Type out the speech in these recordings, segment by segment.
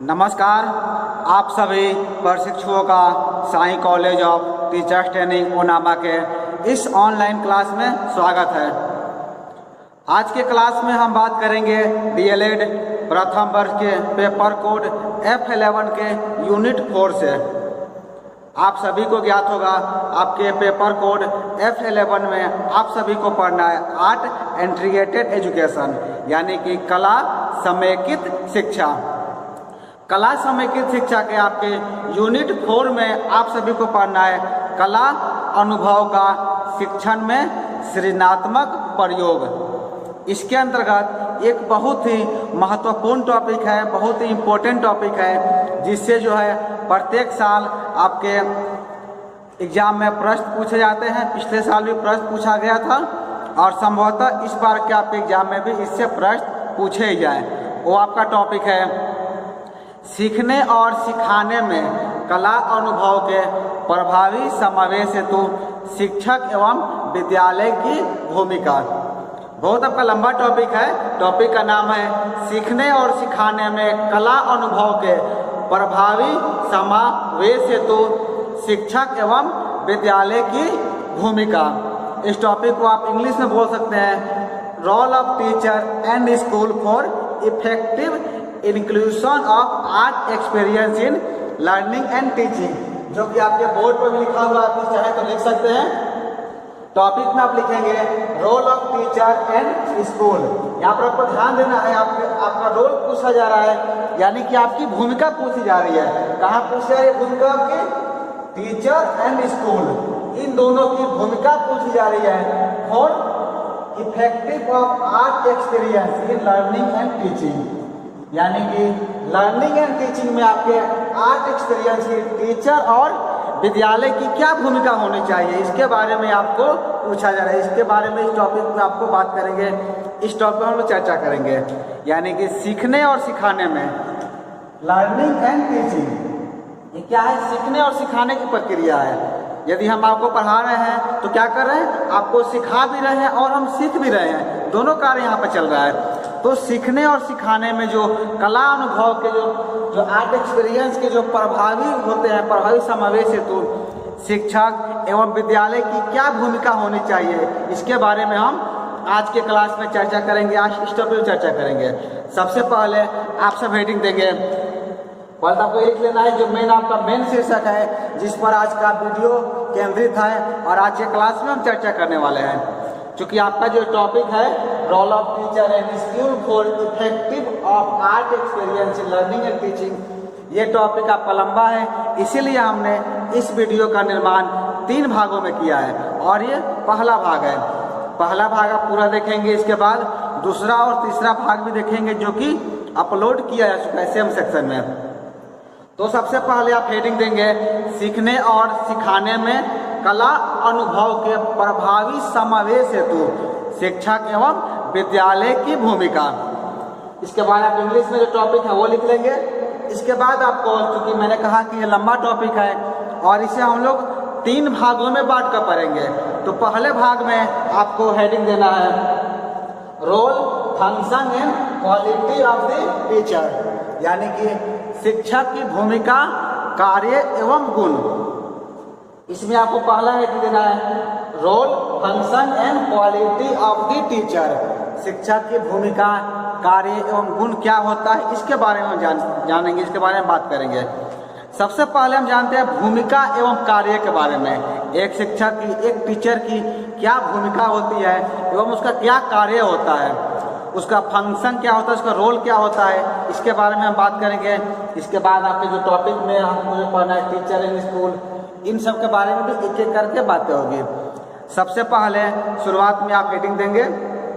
नमस्कार। आप सभी प्रशिक्षुओं का Sai college of teachers training ओनामा के इस ऑनलाइन क्लास में स्वागत है। आज के क्लास में हम बात करेंगे डीएलएड प्रथम वर्ष के पेपर कोड F11 के यूनिट 4 से। आप सभी को ज्ञात होगा, आपके पेपर कोड F11 में आप सभी को पढ़ना है आर्ट इंटीग्रेटेड एजुकेशन, यानी कि कला समेकित शिक्षा। कला समेकित शिक्षा के आपके यूनिट 4 में आप सभी को पढ़ना है कला अनुभव का शिक्षण में सृजनात्मक प्रयोग। इसके अंतर्गत एक बहुत ही महत्वपूर्ण टॉपिक है, बहुत ही इम्पोर्टेंट टॉपिक है, जिससे जो है प्रत्येक साल आपके एग्जाम में प्रश्न पूछे जाते हैं। पिछले साल भी प्रश्न पूछा गया था और संभवतः इस बार के आपके एग्जाम में भी इससे प्रश्न पूछे ही जाए। वो आपका टॉपिक है सीखने और सिखाने में कला अनुभव के प्रभावी समावेश हेतु शिक्षक एवं विद्यालय की भूमिका। बहुत आपका लंबा टॉपिक है। टॉपिक का नाम है सीखने और सिखाने में कला अनुभव के प्रभावी समावेश हेतु शिक्षक एवं विद्यालय की भूमिका। इस टॉपिक को आप इंग्लिश में बोल सकते हैं role of teacher and school for effective inclusion of art experience in learning and teaching, जो कि आपके बोर्ड पर भी लिखा हुआ, आप चाहे तो लिख सकते हैं। टॉपिक में आप लिखेंगे role of teacher and school. यहाँ पर आपको ध्यान देना है, आपका रोल पूछा जा रहा है, यानी कि आपकी भूमिका पूछी जा रही है। कहाँ पूछी जा रही है भूमिका आपकी? टीचर एंड स्कूल, इन दोनों की भूमिका पूछी जा रही है for effective of art experience in learning and teaching, यानी कि लर्निंग एंड टीचिंग में आपके आर्ट एक्सपीरियंस की टीचर और विद्यालय की क्या भूमिका होनी चाहिए, इसके बारे में आपको पूछा जा रहा है। इसके बारे में इस टॉपिक में आपको बात करेंगे, इस टॉपिक में हम लोग चर्चा करेंगे, यानी कि सीखने और सिखाने में लर्निंग एंड टीचिंग ये क्या है? सीखने और सिखाने की प्रक्रिया है। यदि हम आपको पढ़ा रहे हैं तो क्या कर रहे हैं? आपको सिखा भी रहे हैं और हम सीख भी रहे हैं, दोनों कार्य यहाँ पर चल रहा है। तो सीखने और सिखाने में जो कला अनुभव के जो आर्ट एक्सपीरियंस के जो प्रभावी होते हैं, प्रभावी समावेश हेतु शिक्षक एवं विद्यालय की क्या भूमिका होनी चाहिए, इसके बारे में हम आज के क्लास में चर्चा करेंगे। आज इस टॉपिक में चर्चा करेंगे। सबसे पहले आप सब हेडिंग देंगे। पहले आपको लिख लेना है जो मेन आपका मेन शीर्षक है, जिस पर आज का वीडियो केंद्रित है और आज के क्लास में हम चर्चा करने वाले हैं। क्योंकि आपका जो टॉपिक है role of teacher and school for effective of art experience in learning and teaching, ये टॉपिक आपका लंबा है, इसीलिए हमने इस वीडियो का निर्माण 3 भागों में किया है और ये पहला भाग है। पहला भाग आप पूरा देखेंगे, इसके बाद दूसरा और तीसरा भाग भी देखेंगे, जो कि अपलोड किया जा चुका है सेम सेक्शन में। तो सबसे पहले आप हेडिंग देंगे सीखने और सिखाने में कला अनुभव के प्रभावी समावेश हेतु शिक्षक एवं विद्यालय की भूमिका। इसके बाद आप इंग्लिश में जो टॉपिक है वो लिख लेंगे। इसके बाद आपको, क्योंकि मैंने कहा कि ये लंबा टॉपिक है और इसे हम लोग 3 भागों में बांट कर पढ़ेंगे, तो पहले भाग में आपको हेडिंग देना है role function and quality of the teacher, यानी कि शिक्षक की भूमिका, कार्य एवं गुण। इसमें आपको पहला हेडिंग देना है role function and quality of the teacher, शिक्षक की भूमिका, कार्य एवं गुण क्या होता है, इसके बारे में जानेंगे, इसके बारे में बात करेंगे। सबसे पहले हम जानते हैं भूमिका एवं कार्य के बारे में। एक शिक्षक की, एक टीचर की क्या भूमिका होती है एवं उसका क्या कार्य होता है, उसका फंक्शन क्या होता है, उसका रोल क्या होता है, इसके बारे में हम बात करेंगे। इसके बाद आपके जो टॉपिक में हमको पढ़ना है टीचर इन स्कूल, इन सब के बारे में भी एक एक करके बातें होगी। सबसे पहले शुरुआत में आप हेडिंग देंगे,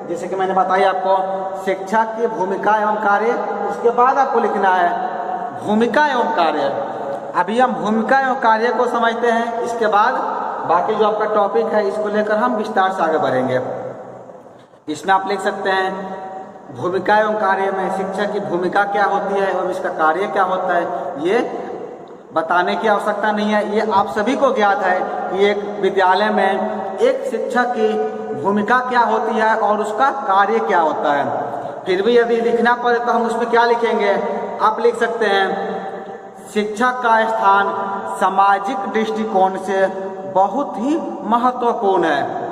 जैसे कि मैंने बताई आपको शिक्षक की भूमिका एवं कार्य। उसके बाद आपको लिखना है भूमिका एवं कार्य। अभी हम भूमिका एवं कार्य को समझते हैं, इसके बाद बाकी जो आपका टॉपिक है इसको लेकर हम विस्तार से आगे बढ़ेंगे। इसमें आप लिख सकते हैं भूमिका एवं कार्य में शिक्षक की भूमिका क्या होती है एवं इसका कार्य क्या होता है, ये बताने की आवश्यकता नहीं है। ये आप सभी को ज्ञात है कि एक विद्यालय में एक शिक्षक की भूमिका क्या होती है और उसका कार्य क्या होता है। फिर भी यदि लिखना पड़े तो हम उसमें क्या लिखेंगे? आप लिख सकते हैं शिक्षक का स्थान सामाजिक दृष्टिकोण से बहुत ही महत्वपूर्ण है।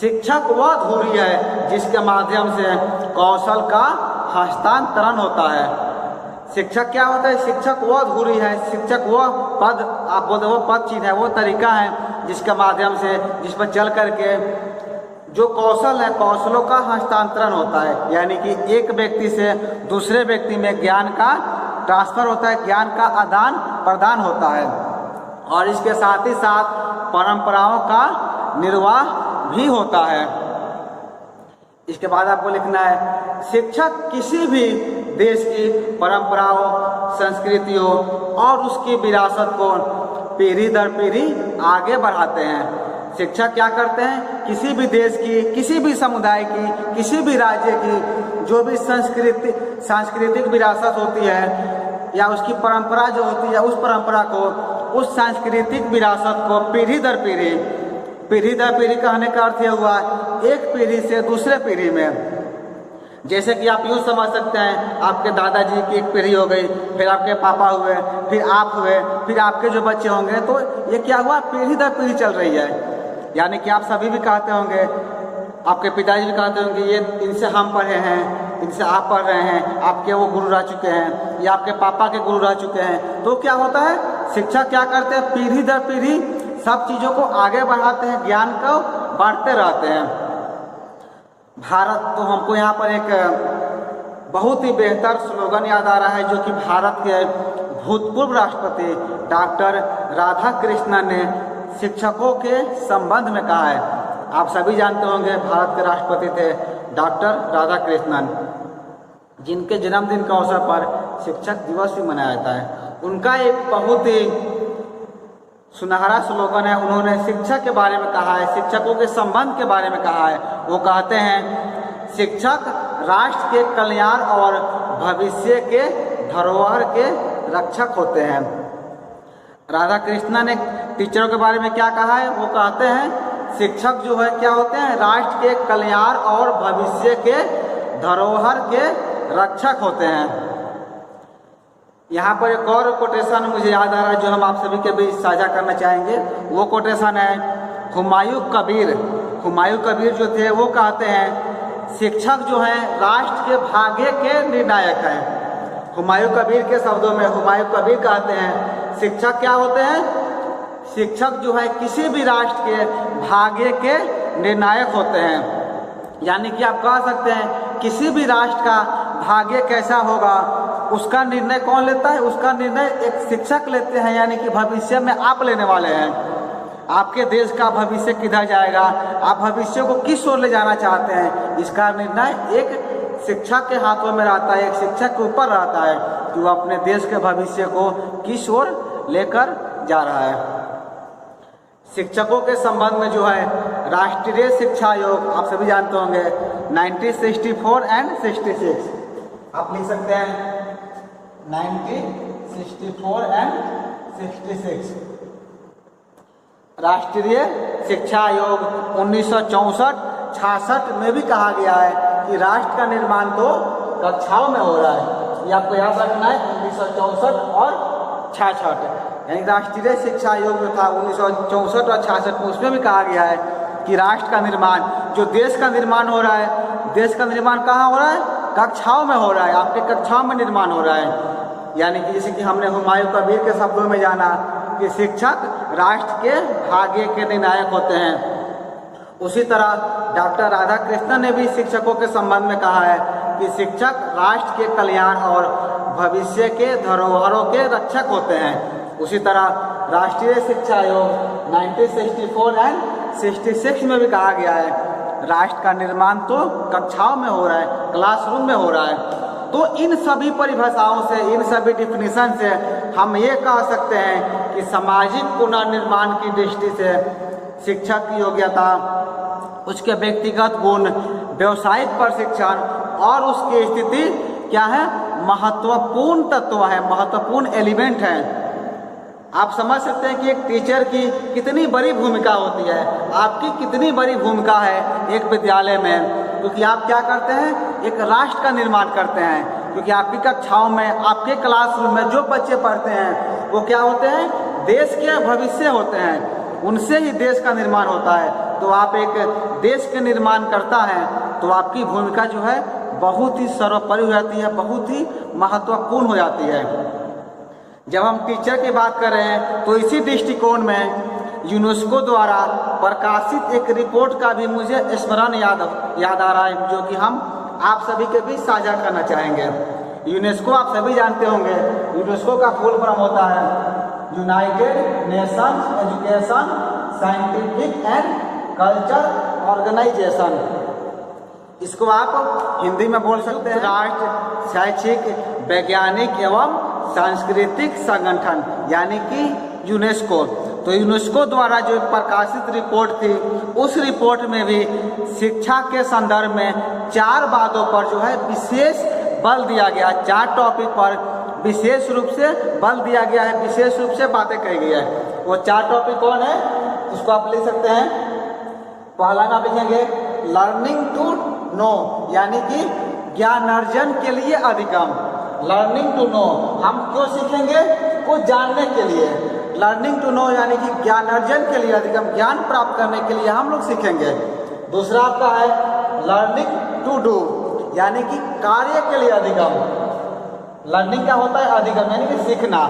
शिक्षक वह धुरी है जिसके माध्यम से कौशल का हस्तांतरण होता है। शिक्षक क्या होता है? शिक्षक वह धुरी है, शिक्षक वह पद, आप बोलते वो पद चीज है, वो तरीका है जिसके माध्यम से, जिस पर चल करके जो कौशल है, कौशलों का हस्तांतरण होता है। यानी कि एक व्यक्ति से दूसरे व्यक्ति में ज्ञान का ट्रांसफर होता है, ज्ञान का आदान प्रदान होता है, और इसके साथ ही साथ परंपराओं का निर्वाह भी होता है। इसके बाद आपको लिखना है शिक्षक किसी भी देश की परंपराओं, संस्कृतियों और उसकी विरासत को पीढ़ी दर पीढ़ी आगे बढ़ाते हैं। शिक्षक क्या करते हैं? किसी भी देश की, किसी भी समुदाय की, किसी भी राज्य की जो भी सांस्कृतिक विरासत होती है या उसकी परंपरा जो होती है, उस परंपरा को, उस सांस्कृतिक विरासत को पीढ़ी दर पीढ़ी कहने का अर्थ यह हुआ एक पीढ़ी से दूसरे पीढ़ी में। जैसे कि आप यूँ समझ सकते हैं, आपके दादाजी की एक पीढ़ी हो गई, फिर आपके पापा हुए, फिर आप हुए, फिर आपके जो बच्चे होंगे, तो ये क्या हुआ? पीढ़ी दर पीढ़ी चल रही है। यानी कि आप सभी भी कहते होंगे, आपके पिताजी भी कहते होंगे ये इनसे हम पढ़े हैं, इनसे आप पढ़ रहे हैं, आपके वो गुरु रह चुके हैं या आपके पापा के गुरु रह चुके हैं। तो क्या होता है? शिक्षक क्या करते हैं? पीढ़ी दर पीढ़ी सब चीज़ों को आगे बढ़ाते हैं, ज्ञान को बांटते रहते हैं। भारत, तो हमको यहाँ पर एक बहुत ही बेहतर स्लोगन याद आ रहा है जो कि भारत के भूतपूर्व राष्ट्रपति डॉक्टर राधाकृष्णन ने शिक्षकों के संबंध में कहा है। आप सभी जानते होंगे भारत के राष्ट्रपति थे डॉक्टर राधाकृष्णन, जिनके जन्मदिन के अवसर पर शिक्षक दिवस भी मनाया जाता है। उनका एक बहुत ही सुनहरा स्लोगन है, उन्होंने शिक्षक के बारे में कहा है, शिक्षकों के संबंध के बारे में कहा है। वो कहते हैं शिक्षक राष्ट्र के कल्याण और भविष्य के धरोहर के रक्षक होते हैं। राधाकृष्णन ने टीचरों के बारे में क्या कहा है? वो कहते हैं शिक्षक जो है क्या होते हैं? राष्ट्र के कल्याण और भविष्य के धरोहर के रक्षक होते हैं। यहाँ पर एक और कोटेशन मुझे याद आ रहा है जो हम आप सभी के बीच साझा करना चाहेंगे। वो कोटेशन है हुमायूं कबीर जो थे वो कहते हैं शिक्षक जो है राष्ट्र के भाग्य के निर्णायक हैं। हुमायूं कबीर के शब्दों में हुमायूं कबीर कहते हैं शिक्षक क्या होते हैं? शिक्षक जो है किसी भी राष्ट्र के भाग्य के निर्णायक होते हैं। यानी कि आप कह सकते हैं किसी भी राष्ट्र का भाग्य कैसा होगा उसका निर्णय कौन लेता है? उसका निर्णय एक शिक्षक लेते हैं। यानी कि भविष्य में आप लेने वाले हैं, आपके देश का भविष्य किधर जाएगा, आप भविष्य को किस ओर ले जाना चाहते हैं, इसका निर्णय एक शिक्षक के हाथों में रहता है, एक शिक्षक के ऊपर रहता है कि वो अपने देश के भविष्य को किस ओर लेकर जा रहा है। शिक्षकों के संबंध में जो है राष्ट्रीय शिक्षा आयोग, आप सभी जानते होंगे 1964 एंड 66, आप लिख सकते हैं 1964 एंड 66। राष्ट्रीय शिक्षा आयोग 1964-66 में भी कहा गया है कि राष्ट्र का निर्माण तो कक्षाओं में हो रहा है। ये आपको याद रखना है, 1964 और 66। यानी राष्ट्रीय शिक्षा आयोग जो था 1964 और 66 में, उसमें भी कहा गया है कि राष्ट्र का निर्माण, जो देश का निर्माण हो रहा है, देश का निर्माण कहाँ हो रहा है? कक्षाओं में हो रहा है, आपके कक्षाओं में निर्माण हो रहा है। यानी कि जैसे कि हमने हुमायूं कबीर के शब्दों में जाना कि शिक्षक राष्ट्र के भाग्य के निर्णायक होते हैं, उसी तरह डॉक्टर राधाकृष्णन ने भी शिक्षकों के संबंध में कहा है कि शिक्षक राष्ट्र के कल्याण और भविष्य के धरोहरों के रक्षक होते हैं। उसी तरह राष्ट्रीय शिक्षा आयोग 1964 एंड 66 में भी कहा गया है राष्ट्र का निर्माण तो कक्षाओं में हो रहा है, क्लासरूम में हो रहा है। तो इन सभी परिभाषाओं से, इन सभी डिफिनीशन से हम ये कह सकते हैं कि सामाजिक पुनर्निर्माण की दृष्टि से शिक्षक की योग्यता, उसके व्यक्तिगत गुण, व्यवसायिक प्रशिक्षण और उसकी स्थिति क्या है? महत्वपूर्ण तत्व है, महत्वपूर्ण एलिमेंट है। आप समझ सकते हैं कि एक टीचर की कितनी बड़ी भूमिका होती है, आपकी कितनी बड़ी भूमिका है एक विद्यालय में, क्योंकि आप क्या करते हैं? एक राष्ट्र का निर्माण करते हैं। क्योंकि आपकी कक्षाओं में, आपके क्लासरूम में जो बच्चे पढ़ते हैं वो क्या होते हैं, देश के भविष्य होते हैं, उनसे ही देश का निर्माण होता है। तो आप एक देश के निर्माण करता है तो आपकी भूमिका जो है बहुत ही सर्वोपरि हो जाती है, बहुत ही महत्वपूर्ण हो जाती है। जब हम टीचर की बात कर रहे हैं तो इसी दृष्टिकोण में यूनेस्को द्वारा प्रकाशित एक रिपोर्ट का भी मुझे स्मरण याद आ रहा है, जो कि हम आप सभी के बीच साझा करना चाहेंगे। यूनेस्को आप सभी जानते होंगे, यूनेस्को का फुल फॉर्म होता है united nations education scientific and culture organization. इसको आप हिंदी में बोल सकते हैं राष्ट्र शैक्षिक वैज्ञानिक एवं सांस्कृतिक संगठन, यानी कि यूनेस्को। तो यूनेस्को द्वारा जो प्रकाशित रिपोर्ट थी, उस रिपोर्ट में भी शिक्षा के संदर्भ में 4 बातों पर जो है विशेष बल दिया गया, 4 टॉपिक पर विशेष रूप से बल दिया गया है, विशेष रूप से बातें कही गई है। वो 4 टॉपिक कौन है, इसको आप लिख सकते हैं। पहला नाम लिखेंगे लर्निंग टू नो, यानी कि ज्ञान अर्जन के लिए अधिगम। लर्निंग टू नो, हम क्यों सीखेंगे, कुछ जानने के लिए। लर्निंग टू नो यानी कि ज्ञान अर्जन के लिए अधिगम, ज्ञान प्राप्त करने के लिए हम लोग सीखेंगे। दूसरा आपका है लर्निंग टू डू, यानी कि कार्य के लिए अधिगम। लर्निंग क्या होता है, अधिगम यानी कि सीखना।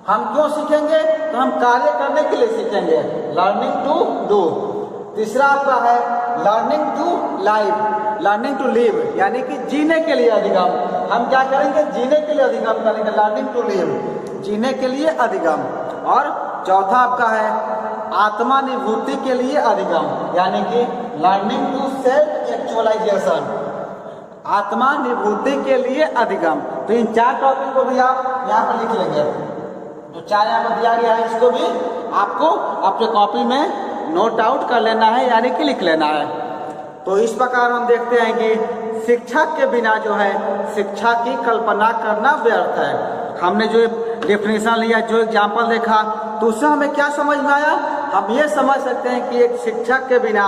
हम क्यों सीखेंगे, तो हम कार्य करने के लिए सीखेंगे, लर्निंग टू डू। तीसरा आपका है learning to live, learning to live, यानी कि जीने के लिए अधिगम। हम क्या करेंगे, जीने के लिए अधिगम करेंगे, लर्निंग टू लिव, जीने के लिए अधिगम। और चौथा आपका है आत्मानुभूति के लिए अधिगम, यानी कि लर्निंग टू सेल्फ एक्चुअलाइजेशन, आत्मानुभूति के लिए अधिगम। तो इन 4 टॉपिक को भी आप यहाँ पर लिख लेंगे। जो 4 यहाँ पर दिया गया है, इसको भी आपको अपने कॉपी में नोट आउट कर लेना है, यानी कि लिख लेना है। तो इस प्रकार हम देखते हैं कि शिक्षा के बिना जो है शिक्षा की कल्पना करना व्यर्थ है। हमने जो डेफिनेशन लिया, जो एग्जाम्पल देखा, तो उससे हमें क्या समझ में आया, हम ये समझ सकते हैं कि एक शिक्षक के बिना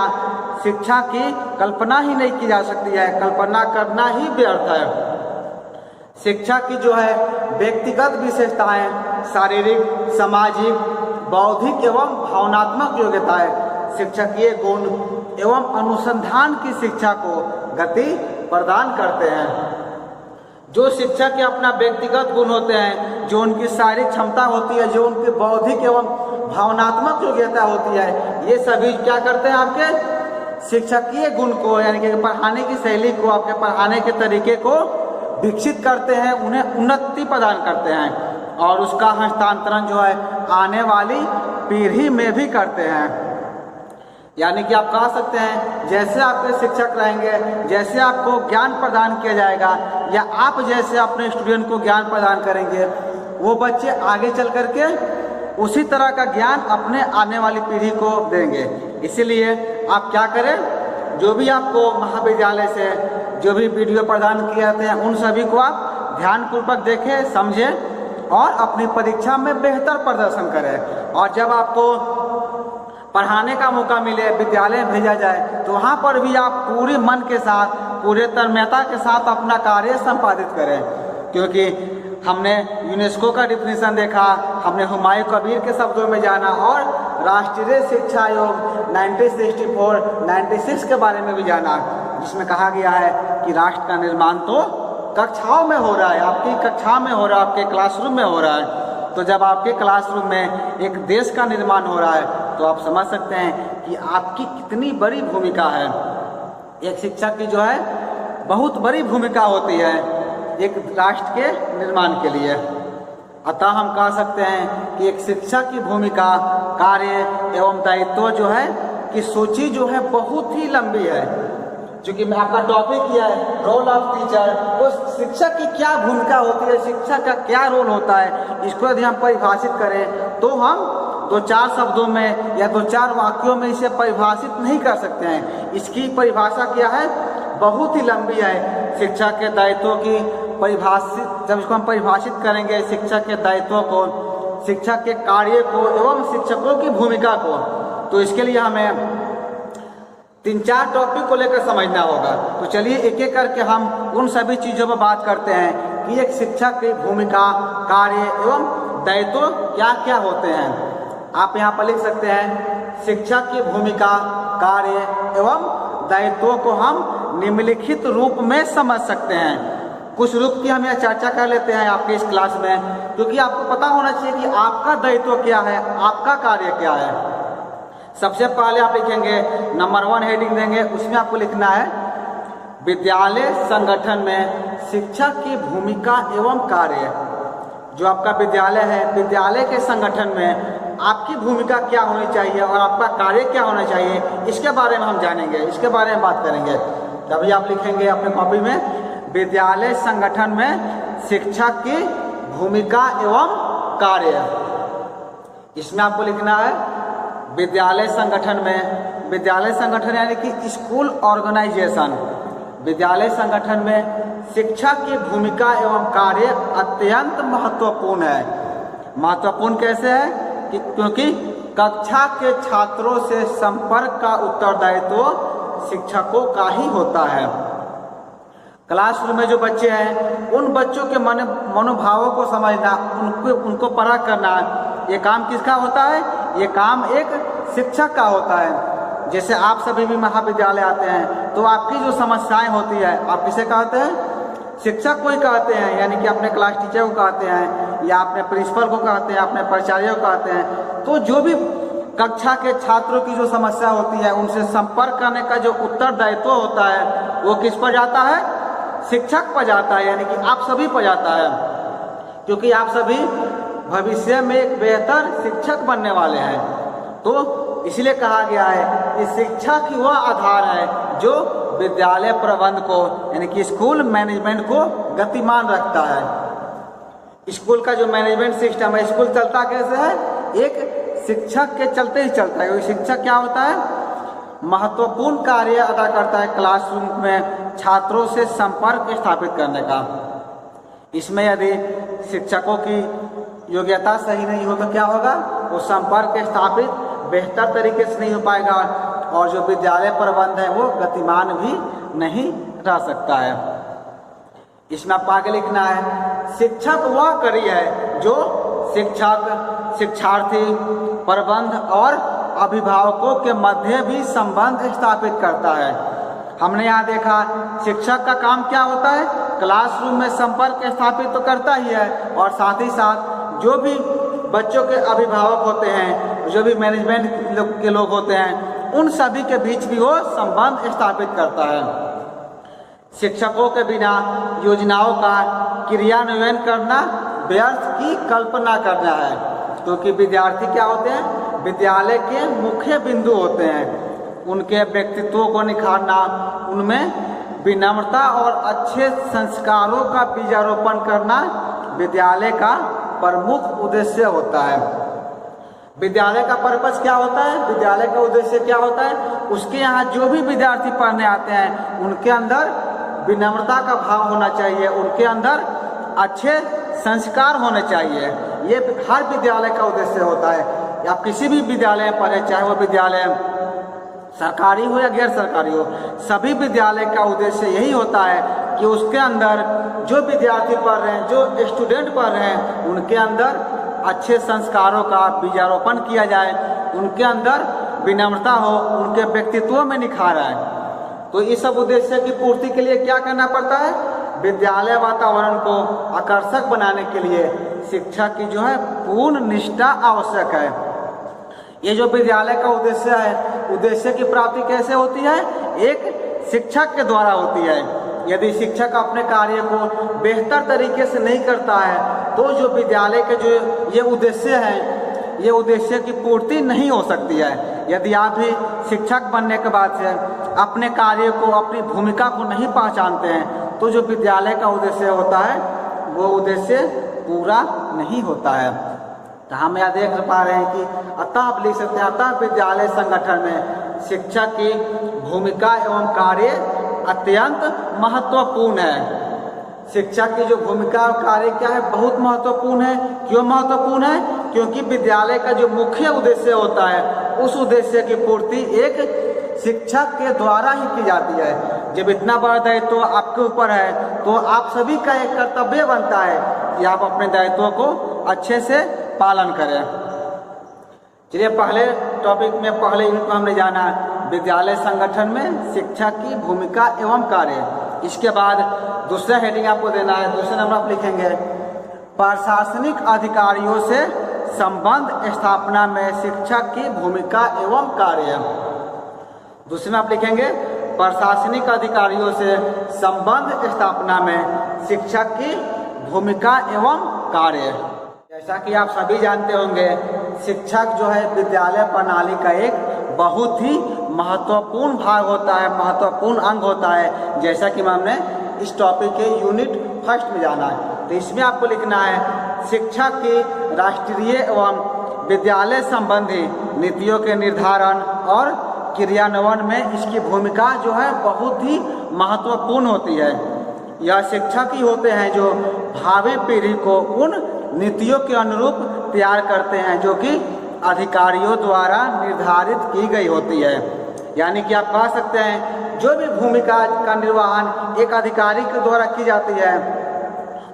शिक्षा की कल्पना ही नहीं की जा सकती है, कल्पना करना ही व्यर्थ है। शिक्षा की जो है व्यक्तिगत विशेषताएं, शारीरिक, सामाजिक, बौद्धिक एवं भावनात्मक योग्यताएं, शिक्षकीय गुण एवं अनुसंधान की शिक्षा को गति प्रदान करते हैं। जो शिक्षक के अपना व्यक्तिगत गुण होते हैं, जो उनकी शारीरिक क्षमता होती है, जो उनकी बौद्धिक एवं भावनात्मक योग्यता होती है, ये सभी क्या करते हैं, आपके शिक्षकीय गुण को, यानी कि पढ़ाने की शैली को, आपके पढ़ाने के तरीके को विकसित करते हैं, उन्हें उन्नति प्रदान करते हैं और उसका हस्तांतरण जो है आने वाली पीढ़ी में भी करते हैं। यानी कि आप कह सकते हैं जैसे आपके शिक्षक रहेंगे, जैसे आपको ज्ञान प्रदान किया जाएगा, या आप जैसे अपने स्टूडेंट को ज्ञान प्रदान करेंगे, वो बच्चे आगे चल करके उसी तरह का ज्ञान अपने आने वाली पीढ़ी को देंगे। इसीलिए आप क्या करें, जो भी आपको महाविद्यालय से जो भी वीडियो प्रदान किए जाते हैं, उन सभी को आप ध्यानपूर्वक देखें, समझें और अपनी परीक्षा में बेहतर प्रदर्शन करें। और जब आपको पढ़ाने का मौका मिले, विद्यालय में भेजा जाए, तो वहाँ पर भी आप पूरे मन के साथ, पूरे तन्मयता के साथ अपना कार्य संपादित करें। क्योंकि हमने यूनेस्को का डिफिनीशन देखा, हमने हुमायूं कबीर के शब्दों में जाना और राष्ट्रीय शिक्षा आयोग 1964-96 के बारे में भी जाना, जिसमें कहा गया है कि राष्ट्र का निर्माण तो कक्षाओं में हो रहा है, आपकी कक्षा में हो रहा है, आपके क्लासरूम में हो रहा है। तो जब आपके क्लासरूम में एक देश का निर्माण हो रहा है, तो आप समझ सकते हैं कि आपकी कितनी बड़ी भूमिका है। एक शिक्षक की जो है बहुत बड़ी भूमिका होती है एक राष्ट्र के निर्माण के लिए। अतः हम कह सकते हैं कि एक शिक्षक की भूमिका, कार्य एवं दायित्व जो है कि सूची जो है बहुत ही लंबी है। क्योंकि मैं आपका टॉपिक किया है रोल ऑफ टीचर, तो शिक्षक की क्या भूमिका होती है, शिक्षक का क्या रोल होता है, इसको यदि हम परिभाषित करें तो हम 2-4 शब्दों में या 2-4 वाक्यों में इसे परिभाषित नहीं कर सकते हैं। इसकी परिभाषा क्या है, बहुत ही लंबी है। शिक्षा के दायित्वों की परिभाषित, जब इसको हम परिभाषित करेंगे, शिक्षक के दायित्वों को, शिक्षक के कार्य को एवं शिक्षकों की भूमिका को, तो इसके लिए हमें 3-4 टॉपिक को लेकर समझना होगा। तो चलिए एक एक करके हम उन सभी चीज़ों पर बात करते हैं कि एक शिक्षक की भूमिका, कार्य एवं दायित्व क्या क्या होते हैं। आप यहाँ पर लिख सकते हैं, शिक्षक की भूमिका, कार्य एवं दायित्वों को हम निम्नलिखित रूप में समझ सकते हैं। कुछ रूप की हम यहाँ चर्चा कर लेते हैं आपके इस क्लास में, क्योंकि आपको पता होना चाहिए कि आपका दायित्व क्या है, आपका कार्य क्या है। सबसे पहले आप लिखेंगे, नंबर 1 हेडिंग देंगे, उसमें आपको लिखना है विद्यालय संगठन में शिक्षक की भूमिका एवं कार्य। जो आपका विद्यालय है, विद्यालय के संगठन में आपकी भूमिका क्या होनी चाहिए और आपका कार्य क्या होना चाहिए, इसके बारे में हम जानेंगे, इसके बारे में बात करेंगे। तभी आप लिखेंगे अपने कॉपी में, विद्यालय संगठन में शिक्षक की भूमिका एवं कार्य। इसमें आपको लिखना है विद्यालय संगठन में, विद्यालय संगठन यानी कि स्कूल ऑर्गेनाइजेशन, विद्यालय संगठन में शिक्षक की भूमिका एवं कार्य अत्यंत महत्वपूर्ण है। महत्वपूर्ण कैसे है कि क्योंकि कक्षा के छात्रों से संपर्क का उत्तरदायित्व शिक्षकों का ही होता है। क्लासरूम में जो बच्चे हैं, उन बच्चों के मनोभावों को समझना, उनको परख करना, ये काम किसका होता है? ये काम एक शिक्षक का होता है। जैसे आप सभी भी महाविद्यालय आते हैं तो आपकी जो समस्याएं होती है, आप किसे कहते हैं? शिक्षक को ही कहते हैं, यानी कि अपने क्लास टीचर को कहते हैं, या अपने प्रिंसिपल को कहते हैं, अपने प्राचार्य को कहते हैं। तो जो भी कक्षा के छात्रों की जो समस्या होती है, उनसे संपर्क करने का जो उत्तरदायित्व होता है, वो किस पर जाता है? शिक्षक पर जाता है, यानी कि आप सभी पर जाता है, क्योंकि आप सभी भविष्य में एक बेहतर शिक्षक बनने वाले हैं। तो इसलिए कहा गया है कि शिक्षा की वह आधार है जो विद्यालय प्रबंध को, यानी कि स्कूल मैनेजमेंट को गतिमान रखता है। स्कूल का जो मैनेजमेंट सिस्टम है, स्कूल चलता कैसे है? एक शिक्षक के चलते ही चलता है। शिक्षक क्या होता है? महत्वपूर्ण कार्य अदा करता है क्लासरूम में छात्रों से संपर्क स्थापित करने का। इसमें यदि शिक्षकों की योग्यता सही नहीं हो तो क्या होगा? वो संपर्क स्थापित बेहतर तरीके से नहीं हो पाएगा, और जो विद्यालय प्रबंध है वो गतिमान भी नहीं रह सकता है। इसमें आपको आगे लिखना है, शिक्षक वह कार्य है जो शिक्षक, शिक्षार्थी, प्रबंध और अभिभावकों के मध्य भी संबंध स्थापित करता है। हमने यहाँ देखा शिक्षक का काम क्या होता है? क्लासरूम में संपर्क स्थापित तो करता ही है, और साथ ही साथ जो भी बच्चों के अभिभावक होते हैं, जो भी मैनेजमेंट के लोग होते हैं, उन सभी के बीच भी वो संबंध स्थापित करता है। शिक्षकों के बिना योजनाओं का क्रियान्वयन करना व्यर्थ की कल्पना करना है, क्योंकि विद्यार्थी क्या होते हैं? विद्यालय के मुख्य बिंदु होते हैं। उनके व्यक्तित्व को निखारना, उनमें विनम्रता और अच्छे संस्कारों का बीजारोपण करना विद्यालय का प्रमुख उद्देश्य होता है। विद्यालय का पर्पस क्या होता है? विद्यालय का उद्देश्य क्या होता है? उसके यहाँ जो भी विद्यार्थी पढ़ने आते हैं, उनके अंदर विनम्रता का भाव होना चाहिए, उनके अंदर अच्छे संस्कार होने चाहिए। ये हर विद्यालय का उद्देश्य होता है। आप किसी भी विद्यालय में पढ़े, चाहे वो विद्यालय सरकारी हो या गैर सरकारी हो, सभी विद्यालय का उद्देश्य यही होता है कि उसके अंदर जो विद्यार्थी पढ़ रहे हैं, जो स्टूडेंट पढ़ रहे हैं, उनके अंदर अच्छे संस्कारों का बीजारोपण किया जाए, उनके अंदर विनम्रता हो, उनके व्यक्तित्व में निखार आए। तो इस सब उद्देश्य की पूर्ति के लिए क्या करना पड़ता है? विद्यालय वातावरण को आकर्षक बनाने के लिए शिक्षा की जो है पूर्ण निष्ठा आवश्यक है। ये जो विद्यालय का उद्देश्य है, उद्देश्य की प्राप्ति कैसे होती है? एक शिक्षक के द्वारा होती है। यदि शिक्षक अपने कार्य को बेहतर तरीके से नहीं करता है, तो जो विद्यालय के जो ये उद्देश्य है, ये उद्देश्य की पूर्ति नहीं हो सकती है। यदि आप भी शिक्षक बनने के बाद से अपने कार्य को, अपनी भूमिका को नहीं पहचानते हैं, तो जो विद्यालय का उद्देश्य होता है वो उद्देश्य पूरा नहीं होता है। तो हम यहाँ देख पा रहे हैं कि अतः आप लिख सकते हैं, अतः विद्यालय संगठन में शिक्षक की भूमिका एवं कार्य अत्यंत महत्वपूर्ण है। शिक्षक की जो भूमिका और कार्य क्या है? बहुत महत्वपूर्ण है। क्यों महत्वपूर्ण है? क्योंकि विद्यालय का जो मुख्य उद्देश्य होता है, उस उद्देश्य की पूर्ति एक शिक्षक के द्वारा ही की जाती है। जब इतना बड़ा दायित्व आपके ऊपर है तो आप सभी का एक कर्तव्य बनता है कि आप अपने दायित्वों को अच्छे से पालन करें। चलिए पहले टॉपिक में, पहले यूनिट में हमने जाना विद्यालय संगठन में शिक्षक की भूमिका एवं कार्य। इसके बाद दूसरा हेडिंग आपको देना है, दूसरे नंबर आप लिखेंगे प्रशासनिक अधिकारियों से संबंध स्थापना में शिक्षक की भूमिका एवं कार्य। दूसरे में आप लिखेंगे प्रशासनिक अधिकारियों से संबंध स्थापना में शिक्षक की भूमिका एवं कार्य। जैसा कि आप सभी जानते होंगे, शिक्षक जो है विद्यालय प्रणाली का एक बहुत ही महत्वपूर्ण भाग होता है, महत्वपूर्ण अंग होता है, जैसा कि हमने इस टॉपिक के यूनिट फर्स्ट में जाना है। तो इसमें आपको लिखना है शिक्षक की राष्ट्रीय एवं विद्यालय संबंधी नीतियों के निर्धारण और क्रियान्वयन में इसकी भूमिका जो है बहुत ही महत्वपूर्ण होती है। यह शिक्षक ही होते हैं जो भावी पीढ़ी को उन नीतियों के अनुरूप तैयार करते हैं जो कि अधिकारियों द्वारा निर्धारित की गई होती है। यानी कि आप कह सकते हैं जो भी भूमिका का निर्वहन एक अधिकारी के द्वारा की जाती है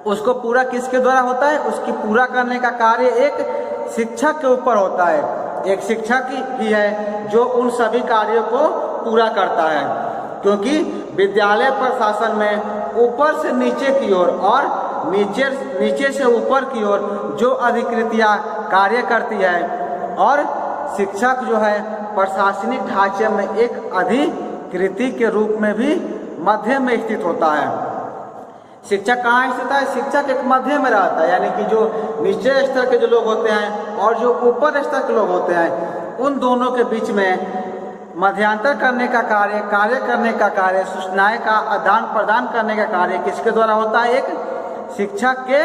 उसको पूरा किसके द्वारा होता है, उसकी पूरा करने का कार्य एक शिक्षक के ऊपर होता है। एक शिक्षक ही है जो उन सभी कार्यों को पूरा करता है, क्योंकि विद्यालय प्रशासन में ऊपर से नीचे की ओर और नीचे से ऊपर की ओर जो अधिकृतियां कार्य करती है और शिक्षक जो है प्रशासनिक ढांचे में एक अधिकृति के रूप में भी मध्य में स्थित होता है। शिक्षक कहाँ स्थित है? शिक्षक एक मध्य में रहता है, यानी कि जो नीचे स्तर के जो लोग होते हैं और जो ऊपर स्तर के लोग होते हैं उन दोनों के बीच में मध्यांतर करने का कार्य करने का कार्य, सूचनाएं का आदान प्रदान करने का कार्य किसके द्वारा होता है? एक शिक्षक के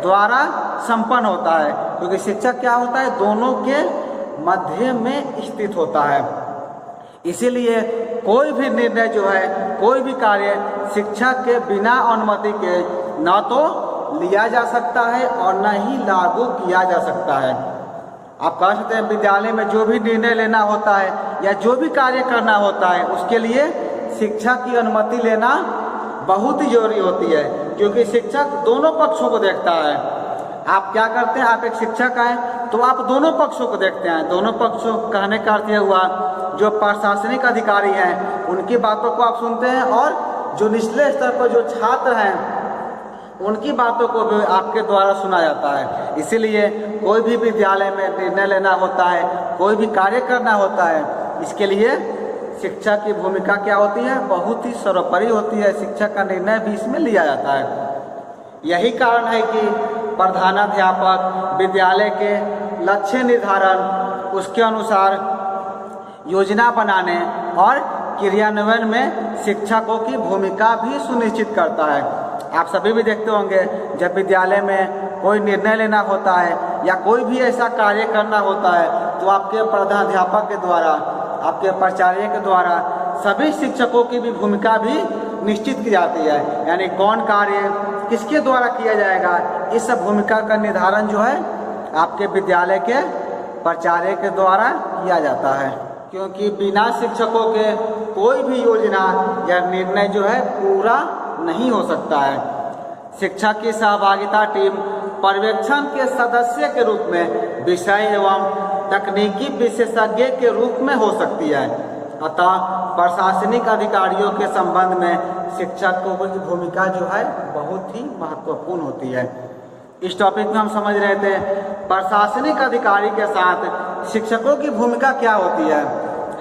द्वारा संपन्न होता है, क्योंकि शिक्षक क्या होता है? दोनों के मध्य में स्थित होता है। इसीलिए कोई भी निर्णय जो है, कोई भी कार्य शिक्षक के बिना अनुमति के न तो लिया जा सकता है और न ही लागू किया जा सकता है। आप कह सकते हैं विद्यालय में जो भी निर्णय लेना होता है या जो भी कार्य करना होता है उसके लिए शिक्षक की अनुमति लेना बहुत ही जरूरी होती है, क्योंकि शिक्षक दोनों पक्षों को देखता है। आप क्या करते हैं? आप एक शिक्षक हैं तो आप दोनों पक्षों को देखते हैं। दोनों पक्षों कहने का अर्थ यह हुआ जो प्रशासनिक अधिकारी हैं उनकी बातों को आप सुनते हैं और जो निचले स्तर पर जो छात्र हैं उनकी बातों को भी आपके द्वारा सुना जाता है। इसीलिए कोई भी विद्यालय में निर्णय लेना होता है, कोई भी कार्य करना होता है, इसके लिए शिक्षक की भूमिका क्या होती है? बहुत ही सर्वोपरि होती है। शिक्षक का निर्णय भी इसमें लिया जाता है। यही कारण है कि प्रधानाध्यापक विद्यालय के लक्ष्य निर्धारण, उसके अनुसार योजना बनाने और क्रियान्वयन में शिक्षकों की भूमिका भी सुनिश्चित करता है। आप सभी भी देखते होंगे जब विद्यालय में कोई निर्णय लेना होता है या कोई भी ऐसा कार्य करना होता है तो आपके प्रधानाध्यापक के द्वारा, आपके प्राचार्य के द्वारा सभी शिक्षकों की भी भूमिका भी निश्चित की जाती है। यानी कौन कार्य किसके द्वारा किया जाएगा, इस भूमिका का निर्धारण जो है आपके विद्यालय के प्राचार्य के द्वारा किया जाता है, क्योंकि बिना शिक्षकों के कोई भी योजना या निर्णय जो है पूरा नहीं हो सकता है। शिक्षक की सहभागिता टीम पर्यवेक्षण के सदस्य के रूप में विषय एवं तकनीकी विशेषज्ञ के रूप में हो सकती है। अतः प्रशासनिक अधिकारियों के संबंध में शिक्षकों की भूमिका जो है बहुत ही महत्वपूर्ण होती है। इस टॉपिक में हम समझ रहे थे प्रशासनिक अधिकारी के साथ शिक्षकों की भूमिका क्या होती है।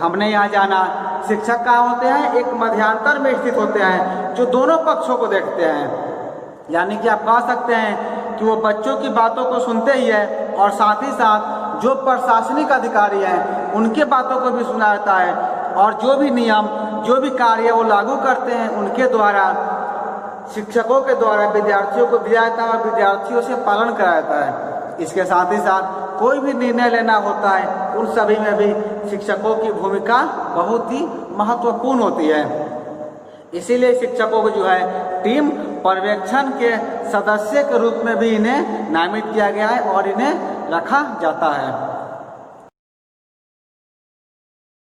हमने यहाँ जाना शिक्षक कहाँ होते हैं? एक मध्यांतर में स्थित होते हैं जो दोनों पक्षों को देखते हैं। यानी कि आप कह सकते हैं कि वो बच्चों की बातों को सुनते ही है और साथ ही साथ जो प्रशासनिक अधिकारी हैं उनके बातों को भी सुना जाता है और जो भी नियम, जो भी कार्य वो लागू करते हैं उनके द्वारा, शिक्षकों के द्वारा विद्यार्थियों को दिया जाता है और विद्यार्थियों से पालन कराया जाता है। इसके साथ ही साथ कोई भी निर्णय लेना होता है उन सभी में भी शिक्षकों की भूमिका बहुत ही महत्वपूर्ण होती है। इसीलिए शिक्षकों को जो है टीम पर्यवेक्षण के सदस्य के रूप में भी इन्हें नामित किया गया है और इन्हें रखा जाता है।